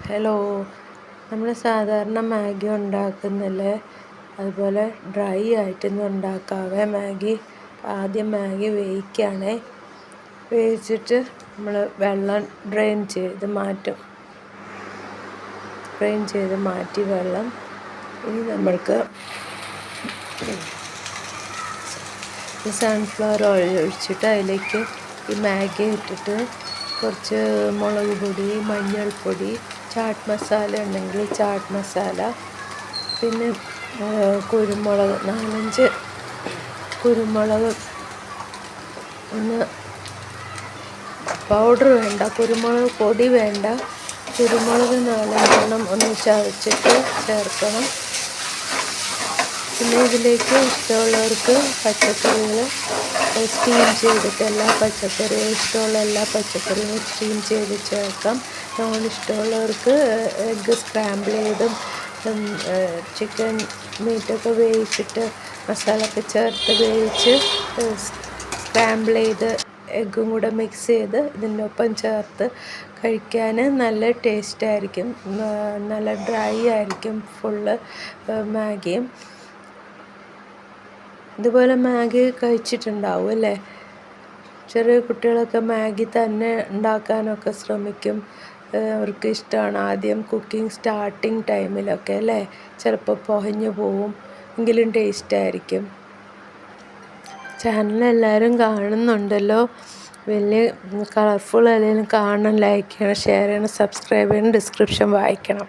Hello, നമ്മൾ സാധാരണ Maggi ഉണ്ടാക്കുന്നില്ലേ, അതുപോലെ ഡ്രൈ ആയിട്ടൊന്നും ഉണ്ടാക്കാവേ. ആദ്യം മാഗി വേവിക്കുകയാണേ. വേവിച്ചിട്ട് നമ്മൾ വെള്ളം ഡ്രെയിൻ ചെയ്ത് മാറ്റി വെള്ളം. ഇനി നമ്മൾക്ക് സൺഫ്ലവർ ഓയിൽ ഒഴിച്ചിട്ട് അതിലേക്ക് ഈ മാഗി ഇട്ടിട്ട് കുറച്ച് മുളക് പൊടി, മഞ്ഞൾപ്പൊടി, ചാട്ട് മസാല ഉണ്ടെങ്കിൽ ചാട്ട് മസാല, പിന്നെ കുരുമുളക് 4-5 കുരുമുളക്, ഒന്ന് പൗഡർ വേണ്ട, കുരുമുളക് പൊടി വേണ്ട, കുരുമുളക് 4-5 ഒന്ന് ചതച്ചിട്ട് ചേർക്കണം. പിന്നെ ഇതിലേക്ക് ഇഷ്ടമുള്ളവർക്ക് പച്ചക്കറികൾ സ്റ്റീം ചെയ്തിട്ട് ഇഷ്ടമുള്ള എല്ലാ പച്ചക്കറികളും സ്റ്റീം ചെയ്ത് ചേർക്കാം. നോൺ ഇഷ്ടമുള്ളവർക്ക് എഗ്ഗ് സ്ക്രാമ്പിൾ ചെയ്തും ചിക്കൻ മീറ്റൊക്കെ വേവിച്ചിട്ട് മസാലയൊക്കെ ചേർത്ത് വേവിച്ച് സ്ക്രാമ്പിൾ ചെയ്ത് എഗ്ഗും കൂടെ മിക്സ് ചെയ്ത് ഇതിൻ്റെ ഒപ്പം ചേർത്ത് കഴിക്കാൻ നല്ല ടേസ്റ്റായിരിക്കും. നല്ല ഡ്രൈ ആയിരിക്കും ഫുള്ള് മാഗിയും. ഇതുപോലെ മാഗി കഴിച്ചിട്ടുണ്ടാവും അല്ലേ? ചെറിയ കുട്ടികളൊക്കെ മാഗി തന്നെ ഉണ്ടാക്കാനൊക്കെ ശ്രമിക്കും. അവർക്ക് ഇഷ്ടമാണ്. ആദ്യം കുക്കിംഗ് സ്റ്റാർട്ടിങ് ടൈമിലൊക്കെ അല്ലേ, ചിലപ്പോൾ പുകഞ്ഞു പോവും, എങ്കിലും ടേസ്റ്റായിരിക്കും. ചാനലെല്ലാവരും കാണുന്നുണ്ടല്ലോ, വലിയ കളർഫുൾ അല്ലെങ്കിലും കാണണം, ലൈക്ക് ചെയ്യണം, ഷെയർ ചെയ്യണം, സബ്സ്ക്രൈബ് ചെയ്യണം, ഡിസ്ക്രിപ്ഷൻ വായിക്കണം.